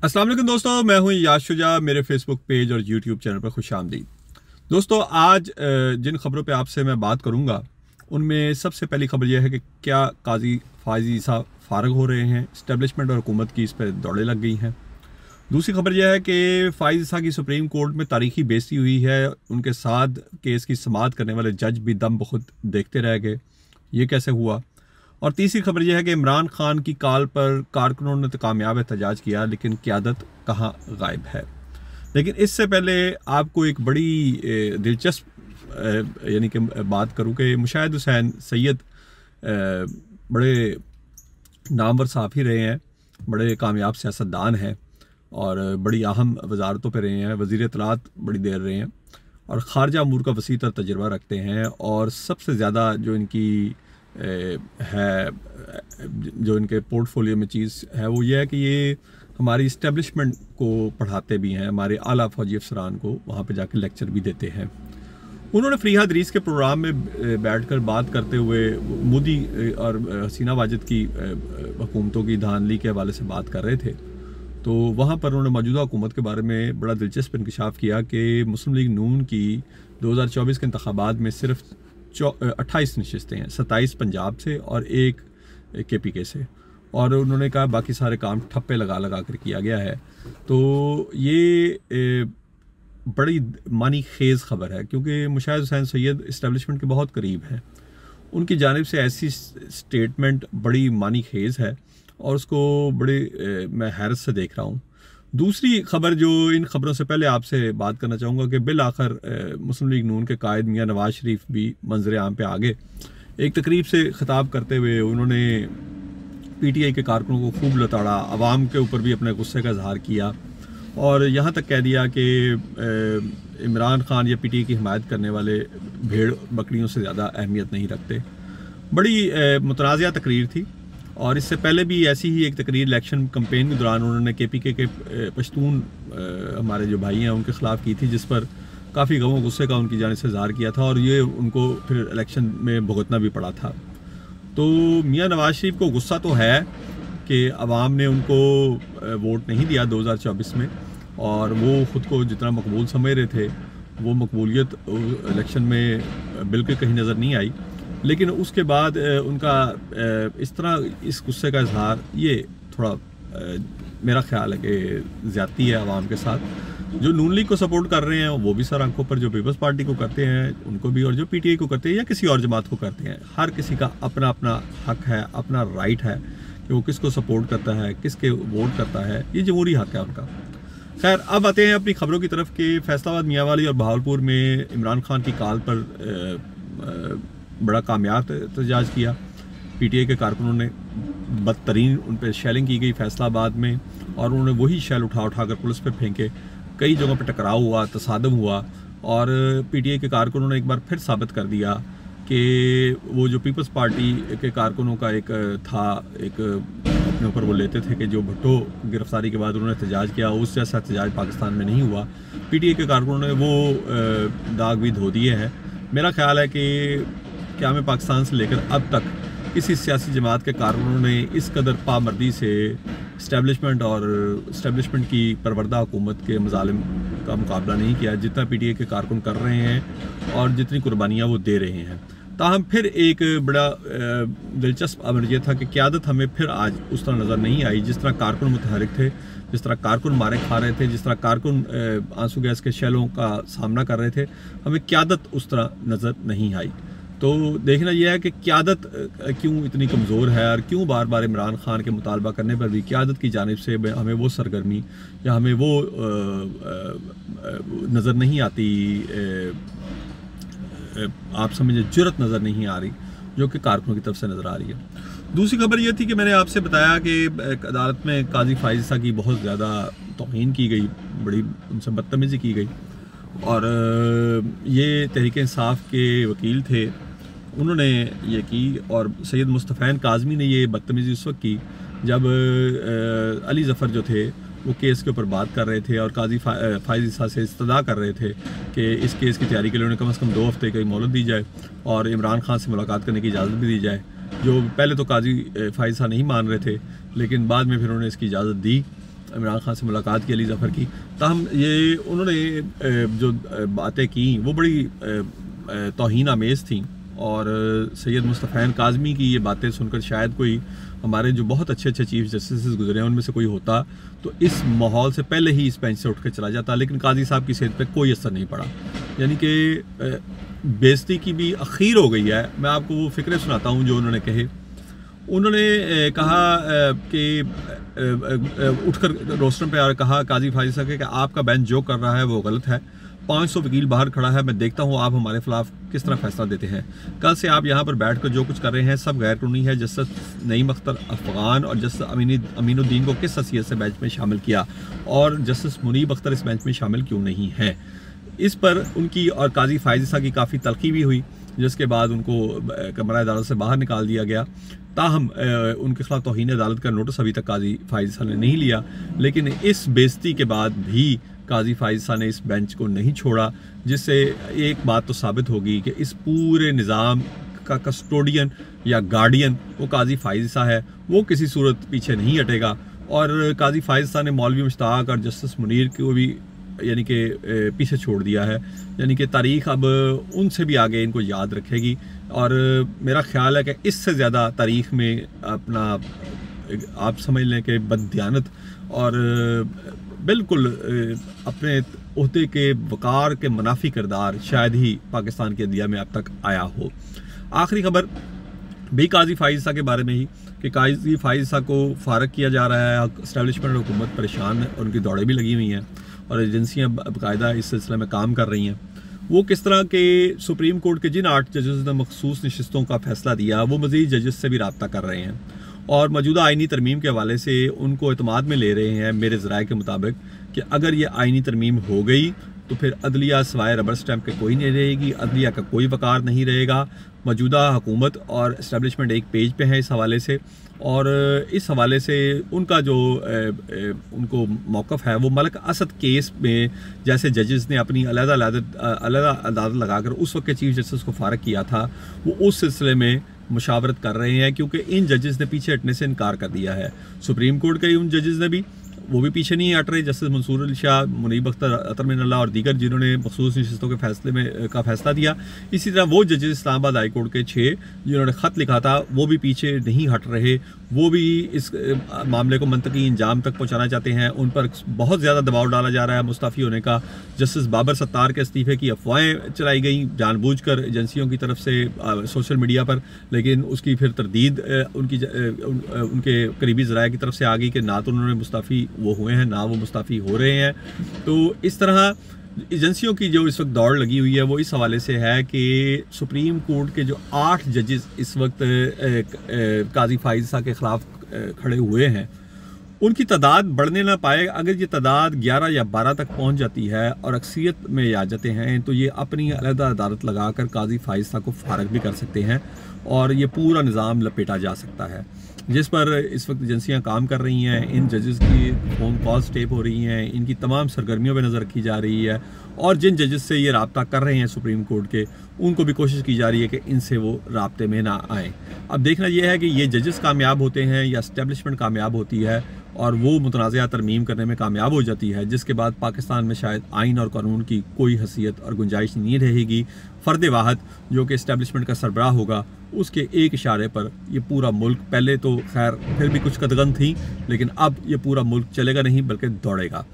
अस्सलाम वालेकुम दोस्तों, मैं हूं याश शुजा। मेरे फेसबुक पेज और यूट्यूब चैनल पर खुशामदीद। दोस्तों, आज जिन खबरों पे आपसे मैं बात करूंगा उनमें सबसे पहली खबर यह है कि क्या काजी फाइज ईसा फारग हो रहे हैं। इस्टेब्लिशमेंट और हुकूमत की इस पर दौड़े लग गई हैं। दूसरी खबर यह है कि फाइज ईसा की सुप्रीम कोर्ट में तारीखी बेइज्जती हुई है। उनके साथ केस की समाअत करने वाले जज भी दम बखुद देखते रह गए। ये कैसे हुआ। और तीसरी खबर यह है कि इमरान खान की कॉल पर कारकुनों ने तो कामयाब एहतजाज किया, लेकिन क़यादत कहाँ गायब है। लेकिन इससे पहले आपको एक बड़ी दिलचस्प यानी कि बात करूँ कि मुशाहिद हुसैन सैयद बड़े नामवर सहाफ़ी रहे हैं, बड़े कामयाब सियासतदान हैं और बड़ी अहम वजारतों पर रहे हैं। वज़ीर इत्तलात बड़ी देर रहे हैं और ख़ारजा अमूर का वसी तर तजुर्बा रखते हैं। और सबसे ज़्यादा जो इनकी है, जो इनके पोर्टफोलियो में चीज़ है वो ये है कि ये हमारी इस्टेब्लिशमेंट को पढ़ाते भी हैं, हमारे आला फौजी अफसरान को वहाँ पे जाके लेक्चर भी देते हैं। उन्होंने फ़रीहा इदरीस के प्रोग्राम में बैठकर बात करते हुए मोदी और हसीना वाजिद की हुकूमतों की धांधली के हवाले से बात कर रहे थे। तो वहाँ पर उन्होंने मौजूदा हुकूमत के बारे में बड़ा दिलचस्प इंकशाफ किया कि मुस्लिम लीग नून की 2024 के इंतखाबात में सिर्फ 28 नशिस्तें हैं, 27 पंजाब से और एक KPK से। और उन्होंने कहा बाकी सारे काम ठप्पे लगा लगा कर किया गया है। तो ये बड़ी मानी खेज़ खबर है, क्योंकि मुशाहिद हुसैन सैयद इस्टेब्लिशमेंट के बहुत करीब हैं। उनकी जानिब से ऐसी स्टेटमेंट बड़ी मानी खेज़ है और उसको बड़े मैं हैरत से देख रहा हूँ। दूसरी खबर जो इन खबरों से पहले आपसे बात करना चाहूँगा कि बिल आखिर मुस्लिम लीग नून के कायद मियाँ नवाज शरीफ भी मंजर आम पे आ गए। एक तकरीब से खिताब करते हुए उन्होंने PTI के कारकुनों को खूब लताड़ा, अवाम के ऊपर भी अपने गुस्से का इजहार किया और यहाँ तक कह दिया कि इमरान खान या PTI की हिमायत करने वाले भेड़ बकरियों से ज़्यादा अहमियत नहीं रखते। बड़ी मुतनाज़िया तकरीर थी। और इससे पहले भी ऐसी ही एक तकरीर इलेक्शन कैंपेन के दौरान उन्होंने KPK के पश्तून हमारे जो भाई हैं उनके ख़िलाफ़ की थी, जिस पर काफ़ी गम गुस्से का उनकी जानिब से इज़हार किया था और ये उनको फिर इलेक्शन में भुगतना भी पड़ा था। तो मियाँ नवाज शरीफ को गुस्सा तो है कि अवाम ने उनको वोट नहीं दिया 2024 में और वो ख़ुद को जितना मकबूल समझ रहे थे वो मकबूलियत इलेक्शन में बिल्कुल कहीं नज़र नहीं आई। लेकिन उसके बाद उनका इस तरह इस गुस्से का इजहार ये थोड़ा मेरा ख्याल है कि ज़्यादती है आवाम के साथ। जो नून लीग को सपोर्ट कर रहे हैं वो भी सर आंखों पर, जो पीपल्स पार्टी को करते हैं उनको भी, और जो PTI को करते हैं या किसी और जमात को करते हैं, हर किसी का अपना अपना हक है, अपना राइट है कि वो किसको सपोर्ट करता है, किसके वोट करता है। ये जमहूरी हक है उनका। खैर, अब आते हैं अपनी खबरों की तरफ कि फैसलाबाद, मियांवाली और बहावलपुर में इमरान खान की कॉल पर बड़ा कामयाब एहतजाज किया। PTI के कारकुनों ने बदतरीन उन पर शेलिंग की गई फैसलाबाद में और उन्होंने वही शेल उठा कर पुलिस पे फेंके। कई जगहों पे टकराव हुआ, तसादम हुआ और PTI के कारकुनों ने एक बार फिर साबित कर दिया कि वो जो पीपल्स पार्टी के कारकुनों का एक था, एक अपने ऊपर वो लेते थे कि जो भुट्टो गिरफ्तारी के बाद उन्होंने एहतजाज किया, उस जैसा एहतजाज पाकिस्तान में नहीं हुआ। PTI के कारकुनों ने वो दाग भी धो दिए हैं। मेरा ख्याल है कि क़याम पाकिस्तान से लेकर अब तक किसी सियासी जमात के कारकुनों ने इस कदर पामर्दी से इस्टेब्लिशमेंट की परवरदा हुकूमत के मजालिम का मुकाबला नहीं किया जितना PTI के कारकुन कर रहे हैं और जितनी कुर्बानियाँ वो दे रहे हैं। ताहम फिर एक बड़ा दिलचस्प अमर यह था कि क़यादत हमें फिर आज उस तरह नज़र नहीं आई जिस तरह कारकुन मुतहरिक थे, जिस तरह कारकुन मारे खा रहे थे, जिस तरह कारकुन आंसू गैस के शैलों का सामना कर रहे थे। हमें क़यादत उस तरह नज़र नहीं आई। तो देखना यह है कि क़यादत क्यों इतनी कमज़ोर है और क्यों बार बार इमरान खान के मुतालबा करने पर भी क़यादत की जानिब से हमें वो सरगर्मी या हमें वो नज़र नहीं आती, आप समझे, जुर्रत नज़र नहीं आ रही जो कि कारकुनों की तरफ से नज़र आ रही है। दूसरी खबर ये थी कि मैंने आपसे बताया कि अदालत में काजी फाइज ईसा की बहुत ज़्यादा तौहीन की गई, बड़ी उनसे बदतमीज़ी की गई और ये तहरीक इंसाफ के वकील थे, उन्होंने ये की। और सैयद मुस्तफ़ैन काज़मी ने ये बदतमीज़ी उस वक्त की जब अली ज़फ़र जो थे वो केस के ऊपर बात कर रहे थे और काजी फाइज ईसा से इस्तदा कर रहे थे कि इस केस की तैयारी के लिए उन्हें कम से कम 2 हफ्ते की मोहलत दी जाए और इमरान खान से मुलाकात करने की इजाज़त भी दी जाए। जो पहले तो काजी फाइज ईसा नहीं मान रहे थे, लेकिन बाद में फिर उन्होंने इसकी इजाज़त दी इमरान खान से मुलाकात की अली ज़फ़र की। ताहम ये उन्होंने जो बातें की वो बड़ी तौहीन आमेज़ थी, और सैयद मुस्तफ़ैन काज़मी की ये बातें सुनकर शायद कोई हमारे जो बहुत अच्छे अच्छे चीफ जस्टिस गुजरे हैं उनमें से कोई होता तो इस माहौल से पहले ही इस बेंच से उठ कर चला जाता, लेकिन काजी साहब की सेहत पे कोई असर नहीं पड़ा। यानी कि बेइज्जती की भी अखीर हो गई है। मैं आपको वो फ़िक्रे सुनाता हूँ जो उन्होंने कहे। उन्होंने कहा कि उठकर रोस्टर पे आकर कहा काजी फाइज साहब कि आपका बेंच जो कर रहा है वो गलत है। 500 वकील बाहर खड़ा है, मैं देखता हूँ आप हमारे खिलाफ किस तरह फैसला देते हैं। कल से आप यहाँ पर बैठकर जो कुछ कर रहे हैं सब गैर कानूनी है। जस्टिस नईम अख्तर अफगान और जस्टिस अमीनुद्दीन को किस हैसियत से बेंच में शामिल किया, और जस्टिस मुनीब अख्तर इस बेंच में शामिल क्यों नहीं है। इस पर उनकी और काजी फाइज साहब की काफ़ी तलखी भी हुई, जिसके बाद उनको कमरा अदालत से बाहर निकाल दिया गया। ताहम उनके खिलाफ तौहीन अदालत का नोटिस अभी तक काजी फाइज साहब ने नहीं लिया, लेकिन इस बेइज्जती के बाद भी काजी फाइज साहब ने इस बेंच को नहीं छोड़ा, जिससे एक बात तो साबित होगी कि इस पूरे निज़ाम का कस्टोडियन या गार्डियन वो काजी फाइज साहब है। वो किसी सूरत पीछे नहीं हटेगा, और काजी फाइज साहब ने मौलवी मुश्ताक और जस्टिस मुनीर को भी यानी कि पीछे छोड़ दिया है। यानी कि तारीख़ अब उनसे भी आगे इनको याद रखेगी, और मेरा ख्याल है कि इससे ज़्यादा तारीख़ में अपना आप समझ लें कि बददियानत और बिल्कुल अपने ओहदे के वक़ार के मुनाफी किरदार शायद ही पाकिस्तान के अदलिया में अब तक आया हो। आखिरी खबर भी काजी फाइज साहब के बारे में ही कि काजी फाइज साहब को फारग किया जा रहा है। इस्टेब्लिशमेंट और हुकूमत परेशान है, उनकी दौड़ें भी लगी हुई हैं और एजेंसियाँ बाकायदा इस सिलसिले में काम कर रही हैं। वो किस तरह के सुप्रीम कोर्ट के जिन 8 जजेस ने मखसूस नशिस्तों का फैसला दिया वो मज़ीद जजेस से भी रब्ता कर रहे हैं, और मौजूदा आइनी तरमीम के हवाले से उनको एतमाद में ले रहे हैं मेरे ज़राए के मुताबिक कि अगर ये आइनी तरमीम हो गई तो फिर अदलिया सवाए रबर स्टैम्प के कोई नहीं रहेगी, अदलिया का कोई वक़ार नहीं रहेगा। मौजूदा हुकूमत और इस्टेब्लिशमेंट एक पेज पे है इस हवाले से, और इस हवाले से उनका जो उनको मौक़िफ़ है वो मलिक असद केस में जैसे जजेस ने अपनी अलग अदालत लगाकर उस वक्त के चीफ जस्टिस को फारग किया था, वो उस सिलसिले में मुशावरत कर रहे हैं, क्योंकि इन जजेस ने पीछे हटने से इनकार कर दिया है। सुप्रीम कोर्ट के उन जजेस ने भी वो भी पीछे नहीं हट रहे। जस्टिस मंसूर अली शाह, मुनीब अख्तर, अतर मिनल्लाह और दीगर जिन्होंने मखसूस नशिस्तों के फैसले में का फैसला दिया। इसी तरह वो जजेस इस्लामाबाद हाई कोर्ट के 6 जिन्होंने ख़त लिखा था वो भी पीछे नहीं हट रहे। वो भी इस मामले को मंतकी इंजाम तक पहुँचाना चाहते हैं। उन पर बहुत ज़्यादा दबाव डाला जा रहा है मुस्तफ़ी होने का। जस्टिस बाबर सत्तार के इस्तीफ़े की अफवाहें चलाई गई जानबूझकर एजेंसियों की तरफ से सोशल मीडिया पर, लेकिन उसकी फिर तरदीद उनके करीबी ज़राए की तरफ से आ गई कि ना तो उन्होंने मुस्तफ़ी वो हुए हैं ना वो मुस्तफ़ी हो रहे हैं। तो इस तरह एजेंसियों की जो इस वक्त दौड़ लगी हुई है वो इस हवाले से है कि सुप्रीम कोर्ट के जो 8 जजेस इस वक्त काजी फाइज साहब के ख़िलाफ़ खड़े हुए हैं उनकी तादाद बढ़ने ना पाए। अगर ये तादाद 11 या 12 तक पहुंच जाती है और अक्सरियत में आ जाते हैं तो ये अपनी अलग अदालत लगाकर काजी फाइज साहब को फारग भी कर सकते हैं, और ये पूरा निज़ाम लपेटा जा सकता है, जिस पर इस वक्त एजेंसियां काम कर रही हैं। इन जजेस की फ़ोन कॉल्स टेप हो रही हैं, इनकी तमाम सरगर्मियों पर नज़र रखी जा रही है, और जिन जजेस से ये रब्ता कर रहे हैं सुप्रीम कोर्ट के उनको भी कोशिश की जा रही है कि इनसे वो रब्ते में ना आए। अब देखना यह है कि ये जजेस कामयाब होते हैं या इस्टेब्लिशमेंट कामयाब होती है और वो मुतनाज़ा तरमीम करने में कामयाब हो जाती है, जिसके बाद पाकिस्तान में शायद आइन और कानून की कोई हैसियत और गुंजाइश नहीं रहेगी। फ़र्द वाहद जो कि इस्टेब्लिशमेंट का सरबराह होगा उसके एक इशारे पर ये पूरा मुल्क, पहले तो खैर फिर भी कुछ कदगन थी, लेकिन अब ये पूरा मुल्क चलेगा नहीं बल्कि दौड़ेगा।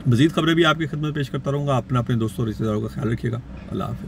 मज़ीद खबरें भी आपकी खिदमत पेश करता रहूँगा। अपने दोस्तों और रिश्तेदारों का ख्याल रखिएगा। अल्लाह हाफ़िज़।